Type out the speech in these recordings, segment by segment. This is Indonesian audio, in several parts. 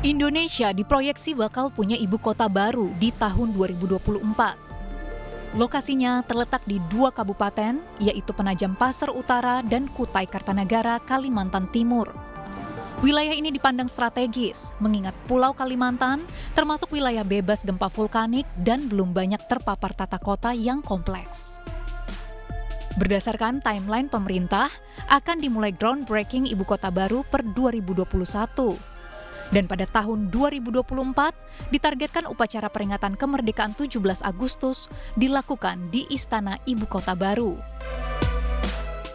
Indonesia diproyeksi bakal punya ibu kota baru di tahun 2024. Lokasinya terletak di 2 kabupaten, yaitu Penajam Pasar Utara dan Kutai Kartanagara, Kalimantan Timur. Wilayah ini dipandang strategis, mengingat Pulau Kalimantan termasuk wilayah bebas gempa vulkanik dan belum banyak terpapar tata kota yang kompleks. Berdasarkan timeline pemerintah, akan dimulai groundbreaking ibu kota baru per 2021. Dan pada tahun 2024, ditargetkan upacara peringatan kemerdekaan 17 Agustus dilakukan di Istana Ibu Kota Baru.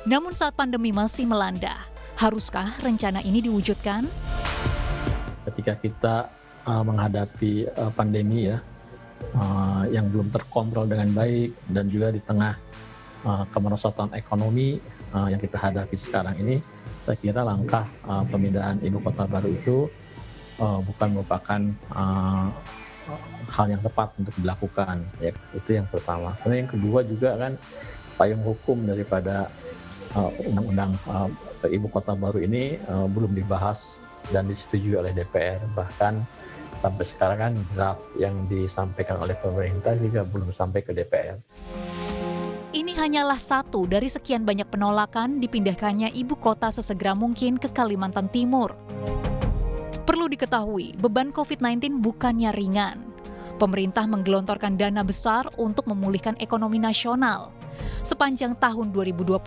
Namun saat pandemi masih melanda, haruskah rencana ini diwujudkan? Ketika kita menghadapi pandemi yang belum terkontrol dengan baik dan juga di tengah kemerosotan ekonomi yang kita hadapi sekarang ini, saya kira langkah pemindahan ibu kota baru itu bukan merupakan hal yang tepat untuk dilakukan, ya, itu yang pertama. Kemudian yang kedua juga kan payung hukum daripada undang-undang ibu kota baru ini belum dibahas dan disetujui oleh DPR. Bahkan sampai sekarang kan draft yang disampaikan oleh pemerintah juga belum sampai ke DPR. Ini hanyalah satu dari sekian banyak penolakan dipindahkannya ibu kota sesegera mungkin ke Kalimantan Timur. Perlu diketahui, beban COVID-19 bukannya ringan. Pemerintah menggelontorkan dana besar untuk memulihkan ekonomi nasional. Sepanjang tahun 2020,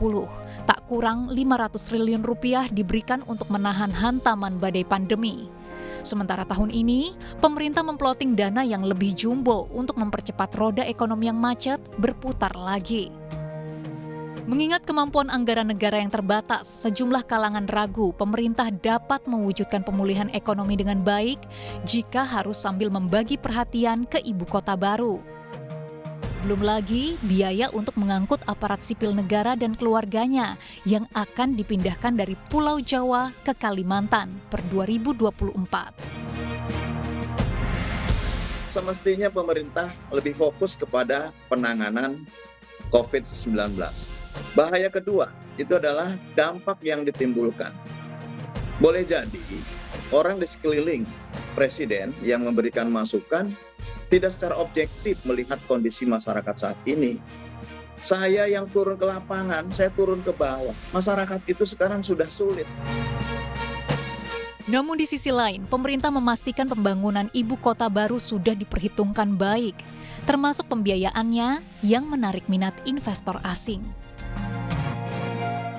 tak kurang 500 triliun rupiah diberikan untuk menahan hantaman badai pandemi. Sementara tahun ini, pemerintah memploting dana yang lebih jumbo untuk mempercepat roda ekonomi yang macet berputar lagi. Mengingat kemampuan anggaran negara yang terbatas, sejumlah kalangan ragu pemerintah dapat mewujudkan pemulihan ekonomi dengan baik jika harus sambil membagi perhatian ke ibu kota baru. Belum lagi biaya untuk mengangkut aparat sipil negara dan keluarganya yang akan dipindahkan dari Pulau Jawa ke Kalimantan per 2024. Semestinya pemerintah lebih fokus kepada penanganan COVID-19. Bahaya kedua itu adalah dampak yang ditimbulkan. Boleh jadi orang di sekeliling presiden yang memberikan masukan tidak secara objektif melihat kondisi masyarakat saat ini. Saya yang turun ke lapangan, saya turun ke bawah. Masyarakat itu sekarang sudah sulit. Namun di sisi lain, pemerintah memastikan pembangunan ibu kota baru sudah diperhitungkan baik, termasuk pembiayaannya yang menarik minat investor asing.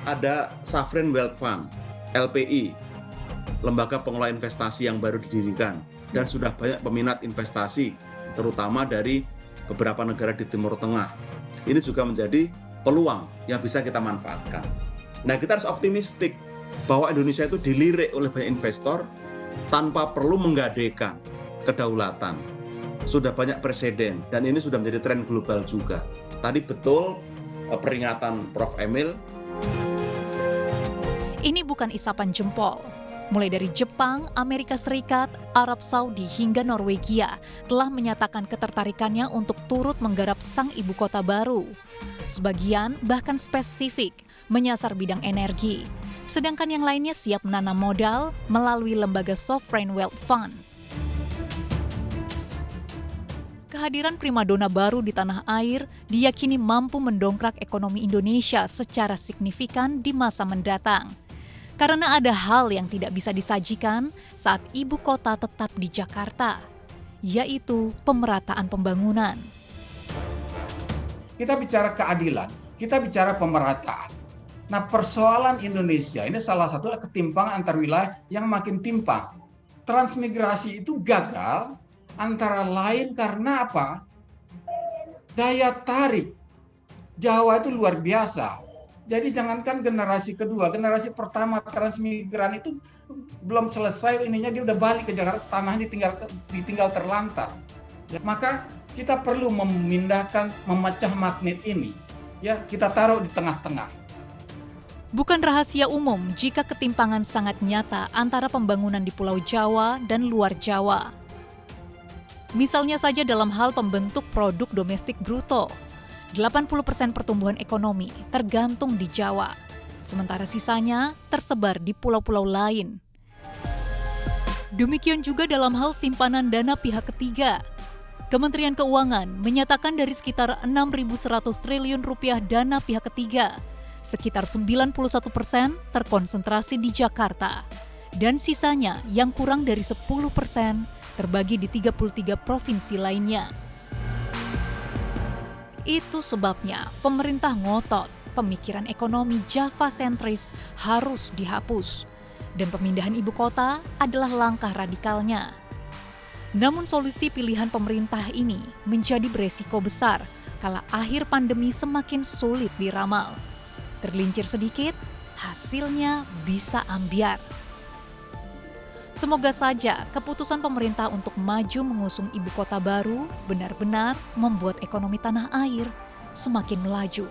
Ada Sovereign Wealth Fund, LPI, lembaga pengelola investasi yang baru didirikan, dan sudah banyak peminat investasi, terutama dari beberapa negara di Timur Tengah. Ini juga menjadi peluang yang bisa kita manfaatkan. Nah, kita harus optimistik bahwa Indonesia itu dilirik oleh banyak investor tanpa perlu menggadekan kedaulatan. Sudah banyak presiden, dan ini sudah menjadi tren global juga. Tadi betul peringatan Prof. Emil. Ini bukan isapan jempol. Mulai dari Jepang, Amerika Serikat, Arab Saudi hingga Norwegia telah menyatakan ketertarikannya untuk turut menggarap sang ibu kota baru. Sebagian bahkan spesifik menyasar bidang energi, sedangkan yang lainnya siap menanam modal melalui lembaga Sovereign Wealth Fund. Kehadiran primadona baru di tanah air diyakini mampu mendongkrak ekonomi Indonesia secara signifikan di masa mendatang. Karena ada hal yang tidak bisa disajikan saat ibu kota tetap di Jakarta, yaitu pemerataan pembangunan. Kita bicara keadilan, kita bicara pemerataan. Nah, persoalan Indonesia ini salah satu ketimpangan antar wilayah yang makin timpang. Transmigrasi itu gagal antara lain karena apa? Daya tarik Jawa itu luar biasa. Jadi jangankan generasi kedua, generasi pertama transmigran itu belum selesai ininya dia udah balik ke Jakarta, tanahnya ditinggal terlantar. Ya, maka kita perlu memindahkan, memecah magnet ini. Ya, kita taruh di tengah-tengah. Bukan rahasia umum jika ketimpangan sangat nyata antara pembangunan di Pulau Jawa dan luar Jawa. Misalnya saja dalam hal pembentuk produk domestik bruto. 80% pertumbuhan ekonomi tergantung di Jawa, sementara sisanya tersebar di pulau-pulau lain. Demikian juga dalam hal simpanan dana pihak ketiga. Kementerian Keuangan menyatakan dari sekitar 6.100 triliun rupiah dana pihak ketiga, sekitar 91% terkonsentrasi di Jakarta, dan sisanya yang kurang dari 10% terbagi di 33 provinsi lainnya. Itu sebabnya pemerintah ngotot pemikiran ekonomi Java sentris harus dihapus, dan pemindahan ibu kota adalah langkah radikalnya. Namun solusi pilihan pemerintah ini menjadi beresiko besar kala akhir pandemi semakin sulit diramal. Tergelincir sedikit, hasilnya bisa ambyar. Semoga saja keputusan pemerintah untuk maju mengusung ibu kota baru benar-benar membuat ekonomi tanah air semakin melaju.